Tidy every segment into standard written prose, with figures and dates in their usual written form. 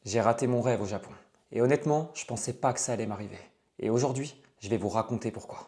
J'ai raté mon rêve au Japon. Et honnêtement, je pensais pas que ça allait m'arriver. Et aujourd'hui, je vais vous raconter pourquoi.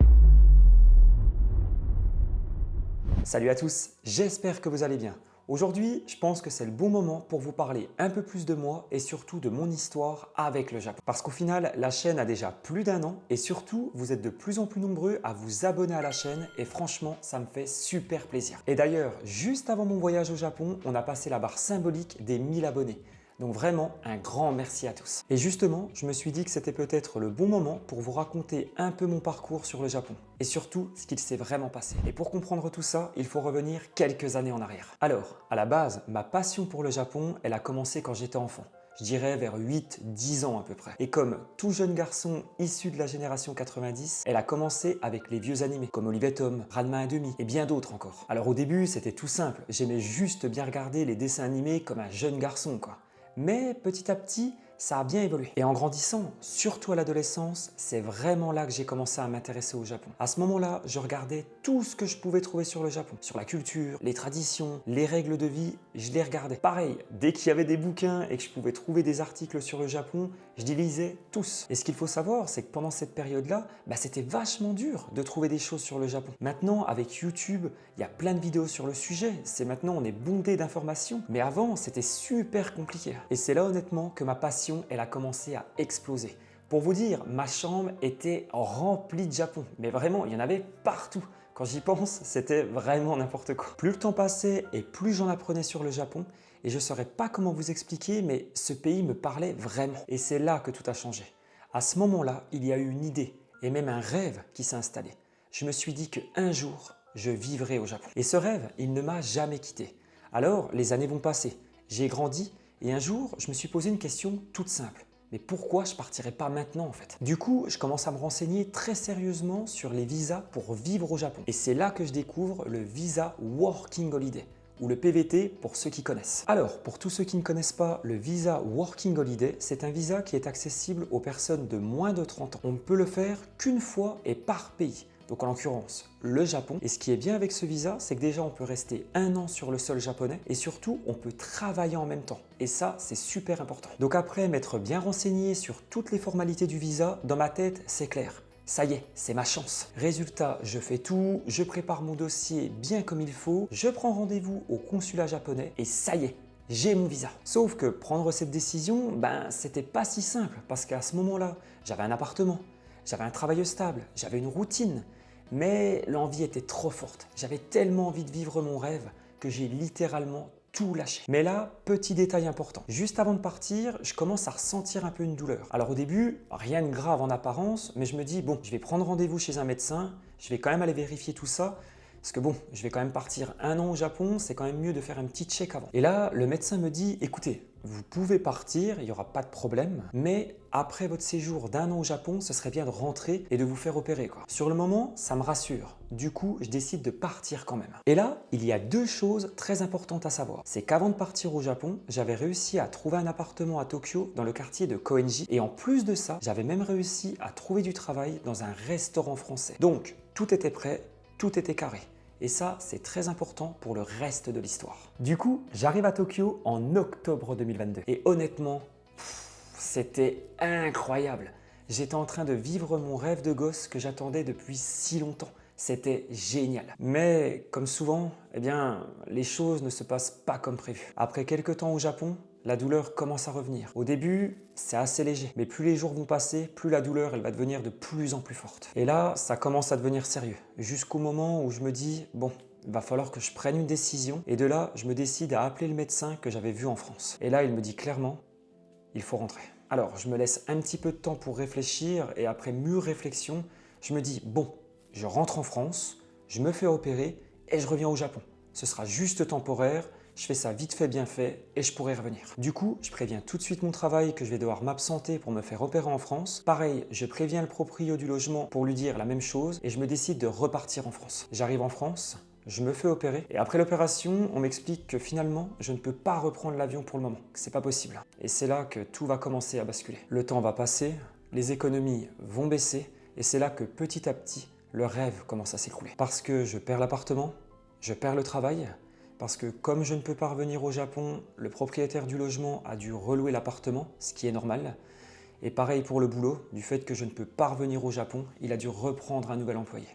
Salut à tous, j'espère que vous allez bien. Aujourd'hui, je pense que c'est le bon moment pour vous parler un peu plus de moi et surtout de mon histoire avec le Japon. Parce qu'au final, la chaîne a déjà plus d'un an et surtout, vous êtes de plus en plus nombreux à vous abonner à la chaîne et franchement, ça me fait super plaisir. Et d'ailleurs, juste avant mon voyage au Japon, on a passé la barre symbolique des 1000 abonnés. Donc vraiment, un grand merci à tous. Et justement, je me suis dit que c'était peut-être le bon moment pour vous raconter un peu mon parcours sur le Japon et surtout ce qu'il s'est vraiment passé. Et pour comprendre tout ça, il faut revenir quelques années en arrière. Alors, à la base, ma passion pour le Japon, elle a commencé quand j'étais enfant. Je dirais vers 8-10 ans à peu près. Et comme tout jeune garçon issu de la génération 90, elle a commencé avec les vieux animés comme Olivier Tom, Ranma 1/2 et bien d'autres encore. Alors au début, c'était tout simple. J'aimais juste bien regarder les dessins animés comme un jeune garçon quoi. Mais petit à petit, ça a bien évolué. Et en grandissant, surtout à l'adolescence, c'est vraiment là que j'ai commencé à m'intéresser au Japon. À ce moment-là, je regardais tout ce que je pouvais trouver sur le Japon. Sur la culture, les traditions, les règles de vie, je les regardais. Pareil, dès qu'il y avait des bouquins et que je pouvais trouver des articles sur le Japon, je les lisais tous. Et ce qu'il faut savoir, c'est que pendant cette période-là, c'était vachement dur de trouver des choses sur le Japon. Maintenant, avec YouTube, il y a plein de vidéos sur le sujet. Maintenant, on est bondé d'informations. Mais avant, c'était super compliqué. Et c'est là honnêtement que ma passion, elle a commencé à exploser. Pour vous dire, ma chambre était remplie de Japon. Mais vraiment, il y en avait partout. Quand j'y pense, c'était vraiment n'importe quoi. Plus le temps passait et plus j'en apprenais sur le Japon, et je ne saurais pas comment vous expliquer, mais ce pays me parlait vraiment. Et c'est là que tout a changé. À ce moment-là, il y a eu une idée et même un rêve qui s'est installé. Je me suis dit qu'un jour, je vivrai au Japon. Et ce rêve, il ne m'a jamais quitté. Alors, les années vont passer. J'ai grandi et un jour, je me suis posé une question toute simple. Mais pourquoi je partirais pas maintenant en fait? Du coup, je commence à me renseigner très sérieusement sur les visas pour vivre au Japon. Et c'est là que je découvre le visa Working Holiday, ou le PVT pour ceux qui connaissent. Alors, pour tous ceux qui ne connaissent pas, le visa Working Holiday, c'est un visa qui est accessible aux personnes de moins de 30 ans. On ne peut le faire qu'une fois et par pays. Donc en l'occurrence, le Japon. Et ce qui est bien avec ce visa, c'est que déjà on peut rester un an sur le sol japonais et surtout on peut travailler en même temps. Et ça, c'est super important. Donc après m'être bien renseigné sur toutes les formalités du visa, dans ma tête, c'est clair. Ça y est, c'est ma chance. Résultat, je fais tout, je prépare mon dossier bien comme il faut, je prends rendez-vous au consulat japonais et ça y est, j'ai mon visa. Sauf que prendre cette décision, c'était pas si simple parce qu'à ce moment-là, j'avais un appartement, j'avais un travail stable, j'avais une routine. Mais l'envie était trop forte. J'avais tellement envie de vivre mon rêve que j'ai littéralement tout lâché. Mais là, petit détail important. Juste avant de partir, je commence à ressentir un peu une douleur. Alors au début, rien de grave en apparence, mais je me dis, bon, je vais prendre rendez-vous chez un médecin, je vais quand même aller vérifier tout ça. Parce que bon, je vais quand même partir un an au Japon, c'est quand même mieux de faire un petit check avant. Et là, le médecin me dit, écoutez, vous pouvez partir, il n'y aura pas de problème, mais après votre séjour d'un an au Japon, ce serait bien de rentrer et de vous faire opérer quoi. Sur le moment, ça me rassure. Du coup, je décide de partir quand même. Et là, il y a deux choses très importantes à savoir. C'est qu'avant de partir au Japon, j'avais réussi à trouver un appartement à Tokyo dans le quartier de Koenji. Et en plus de ça, j'avais même réussi à trouver du travail dans un restaurant français. Donc, tout était prêt, tout était carré. Et ça, c'est très important pour le reste de l'histoire. Du coup, j'arrive à Tokyo en octobre 2022. Et honnêtement, c'était incroyable. J'étais en train de vivre mon rêve de gosse que j'attendais depuis si longtemps. C'était génial. Mais comme souvent, les choses ne se passent pas comme prévu. Après quelques temps au Japon, la douleur commence à revenir. Au début, c'est assez léger, mais plus les jours vont passer, plus la douleur elle va devenir de plus en plus forte. Et là, ça commence à devenir sérieux. Jusqu'au moment où je me dis, bon, il va falloir que je prenne une décision. Et de là, je me décide à appeler le médecin que j'avais vu en France. Et là, il me dit clairement, il faut rentrer. Alors, je me laisse un petit peu de temps pour réfléchir et après mûre réflexion, je me dis, bon, je rentre en France, je me fais opérer et je reviens au Japon. Ce sera juste temporaire, je fais ça vite fait bien fait et je pourrai revenir. Du coup, je préviens tout de suite mon travail que je vais devoir m'absenter pour me faire opérer en France. Pareil, je préviens le proprio du logement pour lui dire la même chose et je me décide de repartir en France. J'arrive en France, je me fais opérer et après l'opération, on m'explique que finalement, je ne peux pas reprendre l'avion pour le moment, que c'est pas possible. Et c'est là que tout va commencer à basculer. Le temps va passer, les économies vont baisser et c'est là que petit à petit, le rêve commence à s'écrouler. Parce que je perds l'appartement, je perds le travail, parce que comme je ne peux pas revenir au Japon, le propriétaire du logement a dû relouer l'appartement, ce qui est normal. Et pareil pour le boulot, du fait que je ne peux pas revenir au Japon, il a dû reprendre un nouvel employé.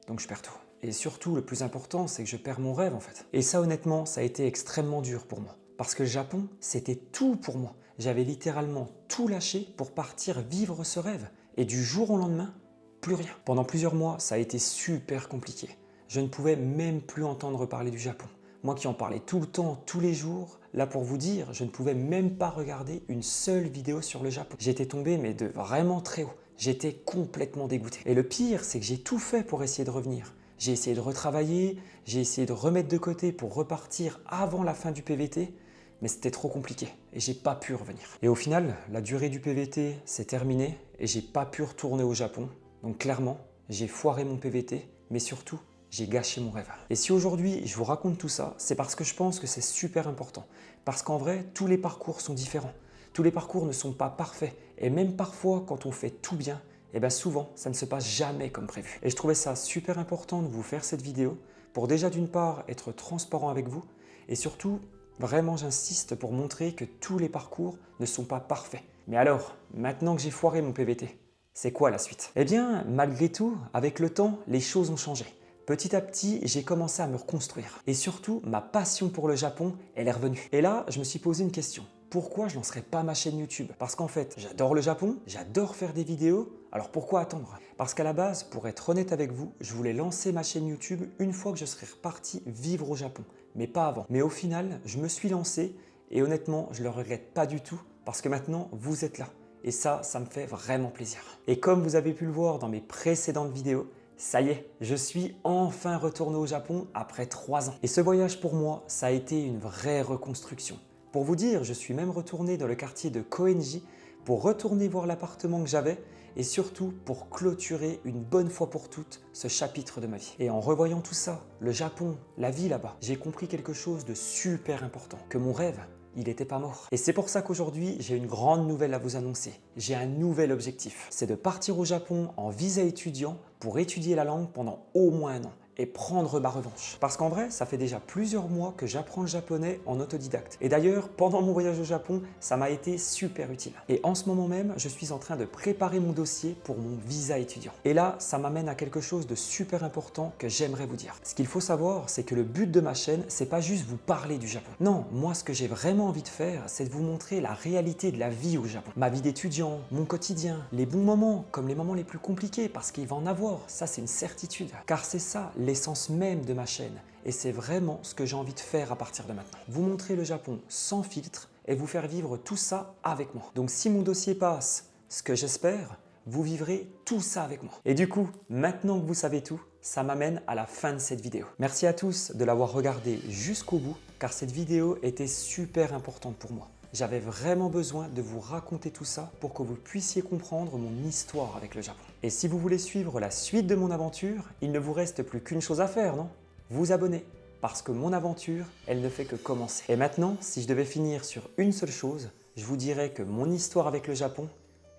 Donc je perds tout. Et surtout, le plus important, c'est que je perds mon rêve en fait. Et ça honnêtement, ça a été extrêmement dur pour moi. Parce que le Japon, c'était tout pour moi. J'avais littéralement tout lâché pour partir vivre ce rêve. Et du jour au lendemain, plus rien. Pendant plusieurs mois, ça a été super compliqué. Je ne pouvais même plus entendre parler du Japon. Moi qui en parlais tout le temps, tous les jours, là pour vous dire, je ne pouvais même pas regarder une seule vidéo sur le Japon. J'étais tombé mais de vraiment très haut. J'étais complètement dégoûté. Et le pire, c'est que j'ai tout fait pour essayer de revenir. J'ai essayé de retravailler, j'ai essayé de remettre de côté pour repartir avant la fin du PVT, mais c'était trop compliqué et j'ai pas pu revenir. Et au final, la durée du PVT s'est terminée et j'ai pas pu retourner au Japon. Donc clairement, j'ai foiré mon PVT, mais surtout, j'ai gâché mon rêve. Et si aujourd'hui je vous raconte tout ça, c'est parce que je pense que c'est super important. Parce qu'en vrai, tous les parcours sont différents. Tous les parcours ne sont pas parfaits. Et même parfois, quand on fait tout bien, et bien souvent, ça ne se passe jamais comme prévu. Et je trouvais ça super important de vous faire cette vidéo pour déjà d'une part être transparent avec vous et surtout, vraiment j'insiste pour montrer que tous les parcours ne sont pas parfaits. Mais alors, maintenant que j'ai foiré mon PVT, c'est quoi la suite? Eh bien, malgré tout, avec le temps, les choses ont changé. Petit à petit, j'ai commencé à me reconstruire. Et surtout, ma passion pour le Japon, elle est revenue. Et là, je me suis posé une question. Pourquoi je ne lancerais pas ma chaîne YouTube? Parce qu'en fait, j'adore le Japon, j'adore faire des vidéos, alors pourquoi attendre? Parce qu'à la base, pour être honnête avec vous, je voulais lancer ma chaîne YouTube une fois que je serais reparti vivre au Japon, mais pas avant. Mais au final, je me suis lancé et honnêtement, je ne le regrette pas du tout parce que maintenant, vous êtes là. Et ça me fait vraiment plaisir. Et comme vous avez pu le voir dans mes précédentes vidéos, ça y est, je suis enfin retourné au Japon après 3 ans. Et ce voyage pour moi, ça a été une vraie reconstruction. Pour vous dire, je suis même retourné dans le quartier de Koenji pour retourner voir l'appartement que j'avais et surtout pour clôturer une bonne fois pour toutes ce chapitre de ma vie. Et en revoyant tout ça, le Japon, la vie là-bas, j'ai compris quelque chose de super important, que mon rêve, il n'était pas mort. Et c'est pour ça qu'aujourd'hui, j'ai une grande nouvelle à vous annoncer. J'ai un nouvel objectif, c'est de partir au Japon en visa étudiant pour étudier la langue pendant au moins 1 an et prendre ma revanche. Parce qu'en vrai, ça fait déjà plusieurs mois que j'apprends le japonais en autodidacte. Et d'ailleurs, pendant mon voyage au Japon, ça m'a été super utile. Et en ce moment même, je suis en train de préparer mon dossier pour mon visa étudiant. Et là, ça m'amène à quelque chose de super important que j'aimerais vous dire. Ce qu'il faut savoir, c'est que le but de ma chaîne, c'est pas juste vous parler du Japon. Non, moi, ce que j'ai vraiment envie de faire, c'est de vous montrer la réalité de la vie au Japon. Ma vie d'étudiant, mon quotidien, les bons moments, comme les moments les plus compliqués, parce qu'il va en avoir, ça c'est une certitude. Car c'est ça, l'essence même de ma chaîne et c'est vraiment ce que j'ai envie de faire à partir de maintenant. Vous montrer le Japon sans filtre et vous faire vivre tout ça avec moi. Donc si mon dossier passe, ce que j'espère, vous vivrez tout ça avec moi. Et du coup, maintenant que vous savez tout, ça m'amène à la fin de cette vidéo. Merci à tous de l'avoir regardé jusqu'au bout car cette vidéo était super importante pour moi. J'avais vraiment besoin de vous raconter tout ça pour que vous puissiez comprendre mon histoire avec le Japon. Et si vous voulez suivre la suite de mon aventure, il ne vous reste plus qu'une chose à faire, non? Vous abonner. Parce que mon aventure, elle ne fait que commencer. Et maintenant, si je devais finir sur une seule chose, je vous dirais que mon histoire avec le Japon,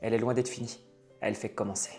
elle est loin d'être finie. Elle fait que commencer.